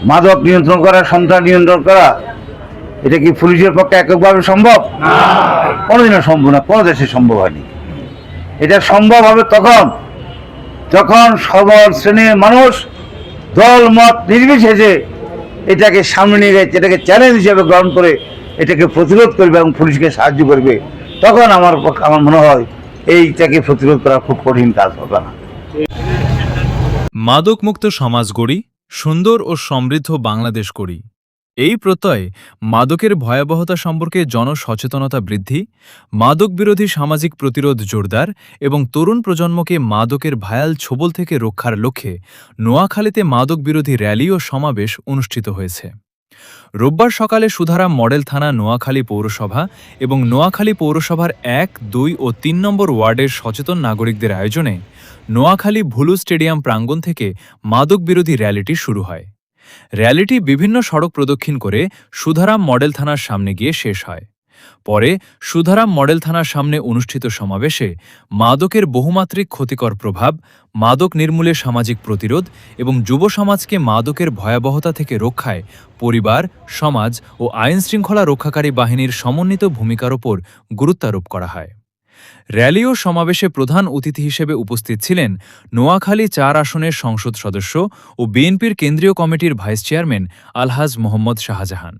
মাদক নিয়ন্ত্রণ করা, সন্ত্রাস নিয়ন্ত্রণ করা, এটা কি পুলিশের পক্ষে এককভাবে সম্ভব? কোনোদিনও সম্ভব না, কোনো দেশে সম্ভব হয়নি। এটা সম্ভব হবে তখন যখন সবল শ্রেণীর মানুষ দল মত নির্বিশেষে এটাকে সামনে নিয়ে গেছে, এটাকে চ্যালেঞ্জ হিসেবে গ্রহণ করে এটাকে প্রতিরোধ করবে এবং পুলিশকে সাহায্য করবে। তখন আমার মনে হয় এইটাকে প্রতিরোধ করা খুব কঠিন কাজ হবে না। মাদকমুক্ত সমাজ গড়ি, সুন্দর ও সমৃদ্ধ বাংলাদেশ করি, এই প্রত্যয় মাদকের ভয়াবহতা সম্পর্কে জনসচেতনতা বৃদ্ধি, মাদক বিরোধী সামাজিক প্রতিরোধ জোরদার এবং তরুণ প্রজন্মকে মাদকের ভায়াল ছোবল থেকে রক্ষার লক্ষ্যে নোয়াখালীতে মাদক বিরোধী র্যালি ও সমাবেশ অনুষ্ঠিত হয়েছে। রোববার সকালে সুধারাম মডেল থানা, নোয়াখালী পৌরসভা এবং নোয়াখালী পৌরসভার ১, ২ ও ৩ নম্বর ওয়ার্ডের সচেতন নাগরিকদের আয়োজনে নোয়াখালী ভুলু স্টেডিয়াম প্রাঙ্গণ থেকে মাদক বিরোধী র্যালিটি শুরু হয়। র্যালিটি বিভিন্ন সড়ক প্রদক্ষিণ করে সুধারাম মডেল থানার সামনে গিয়ে শেষ হয়। পরে সুধারাম মডেল থানার সামনে অনুষ্ঠিত সমাবেশে মাদকের বহুমাত্রিক ক্ষতিকর প্রভাব, মাদক নির্মূলে সামাজিক প্রতিরোধ এবং যুব সমাজকে মাদকের ভয়াবহতা থেকে রক্ষায় পরিবার, সমাজ ও আইনশৃঙ্খলা রক্ষাকারী বাহিনীর সমন্বিত ভূমিকার ওপর গুরুত্বারোপ করা হয়। র্যালি ও সমাবেশে প্রধান অতিথি হিসেবে উপস্থিত ছিলেন নোয়াখালী ৪ আসনের সংসদ সদস্য ও বিএনপির কেন্দ্রীয় কমিটির ভাইস চেয়ারম্যান আলহাজ মোহাম্মদ শাহজাহান।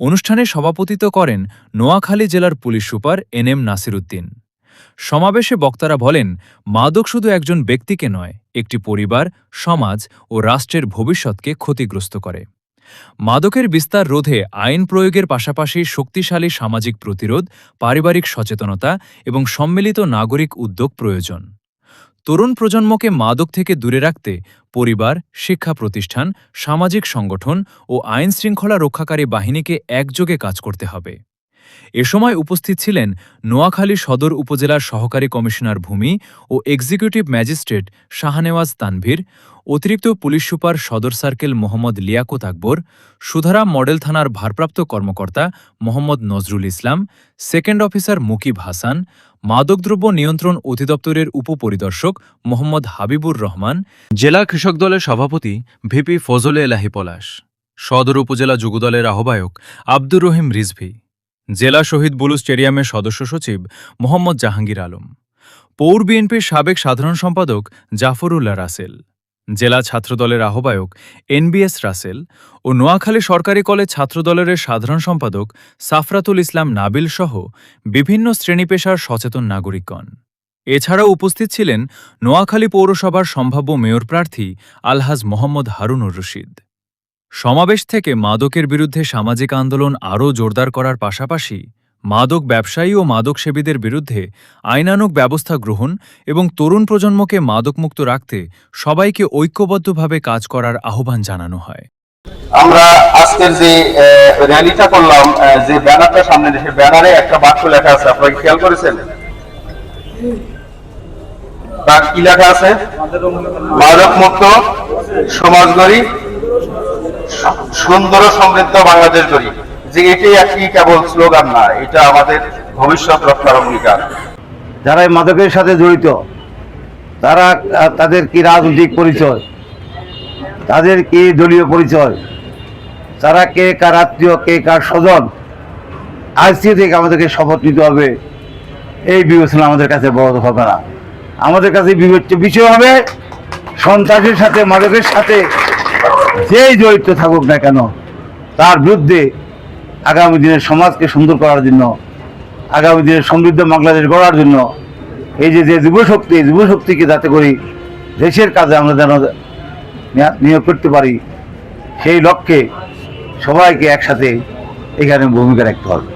অনুষ্ঠানে সভাপতিত্ব করেন নোয়াখালী জেলার police super NM Nasir Uddin. সমাবেশে বক্তারা বলেন, মাদক শুধু একজন ব্যক্তিকে নয়, একটি পরিবার, সমাজ ও রাষ্ট্রের ভবিষ্যৎকে ক্ষতিগ্রস্ত করে। মাদকের বিস্তার রোধে আইন প্রয়োগের পাশাপাশি শক্তিশালী সামাজিক প্রতিরোধ, পারিবারিক সচেতনতা এবং সম্মিলিত নাগরিক উদ্যোগ প্রয়োজন। তরুণ প্রজন্মকে মাদক থেকে দূরে রাখতে পরিবার, শিক্ষা প্রতিষ্ঠান, সামাজিক সংগঠন ও আইনশৃঙ্খলা রক্ষাকারী বাহিনীকে একযোগে কাজ করতে হবে। এ সময় উপস্থিত ছিলেন নোয়াখালী সদর উপজেলার সহকারী কমিশনার ভূমি ও এক্সিকিউটিভ ম্যাজিস্ট্রেট শাহনেওয়াজ তানভীর, অতিরিক্ত পুলিশ সুপার সদর সার্কেল মোহাম্মদ লিয়াকত আকবর, সুধারাম মডেল থানার ভারপ্রাপ্ত কর্মকর্তা মোহাম্মদ নজরুল ইসলাম, সেকেন্ড অফিসার মুকিব হাসান, মাদকদ্রব্য নিয়ন্ত্রণ অধিদপ্তরের উপপরিদর্শক মোহাম্মদ হাবিবুর রহমান, জেলা কৃষক দলের সভাপতি ভিপি ফজলে এলাহি পলাশ, সদর উপজেলা যুবদলের আহ্বায়ক আব্দুর রহিম রিজভী, জেলা শহীদ বুলু স্টেডিয়ামের সদস্য সচিব মোহাম্মদ জাহাঙ্গীর আলম, পৌর বিএনপির সাবেক সাধারণ সম্পাদক জাফরুল্লাহ রাসেল, জেলা ছাত্রদলের আহ্বায়ক NBS রাসেল ও নোয়াখালী সরকারি কলেজ ছাত্রদলের সাধারণ সম্পাদক সাফরাতুল ইসলাম নাবিল সহ বিভিন্ন শ্রেণীপেশার সচেতন নাগরিকগণ। এছাড়াও উপস্থিত ছিলেন নোয়াখালী পৌরসভার সম্ভাব্য মেয়র প্রার্থী আলহাজ মোহাম্মদ হারুনুর রশিদ। সমাবেশ থেকে মাদকের বিরুদ্ধে সামাজিক আন্দোলন আরও জোরদার করার পাশাপাশি মাদক ব্যবসায়ী ও মাদকসেবীদের বিরুদ্ধে আইনানুগ ব্যবস্থা গ্রহণ এবং তরুণ প্রজন্মকে মাদকমুক্ত রাখতে সবাইকে ঐক্যবদ্ধভাবে কাজ করার আহ্বান জানানো হয়। আমরা আজকের যে র্যালিটা করলাম, যে ব্যানারটা সামনে, সে ব্যানারে একটা বাক্য লেখা আছে, আপনারা কি খেয়াল করেছেন? কি লেখা আছে? মাদকমুক্ত সমাজ গড়ি, সুন্দর সমৃদ্ধ বাংলাদেশ গড়ি। যে এটাই একটি কেবল স্লোগান না, এটা আমাদের ভবিষ্যৎ রক্ষার অঙ্গীকার। যারা এই মাদকের সাথে জড়িত, তারা তাদের কি রাজনৈতিক পরিচয়, তাদের কি দলীয় পরিচয়, তারা কে কার আত্মীয়, কে কার স্বজন, আজকে থেকে আমাদেরকে শপথ নিতে হবে। এই বিবেচনা আমাদের কাছে বড় হবে না। আমাদের কাছে বিবেচ্য বিষয় হবে সন্ত্রাসের সাথে, মাদকের সাথে যেই জড়িত থাকুক না কেন, তার বিরুদ্ধে আগামী দিনের সমাজকে সুন্দর করার জন্য, আগামী দিনের সমৃদ্ধ বাংলাদেশ গড়ার জন্য এই যে যুবশক্তি, যুবশক্তিকে যাতে করি দেশের কাজে আমরা যেন নিয়োগ করতে পারি, সেই লক্ষ্যে সবাইকে একসাথে এখানে ভূমিকা রাখতে হবে।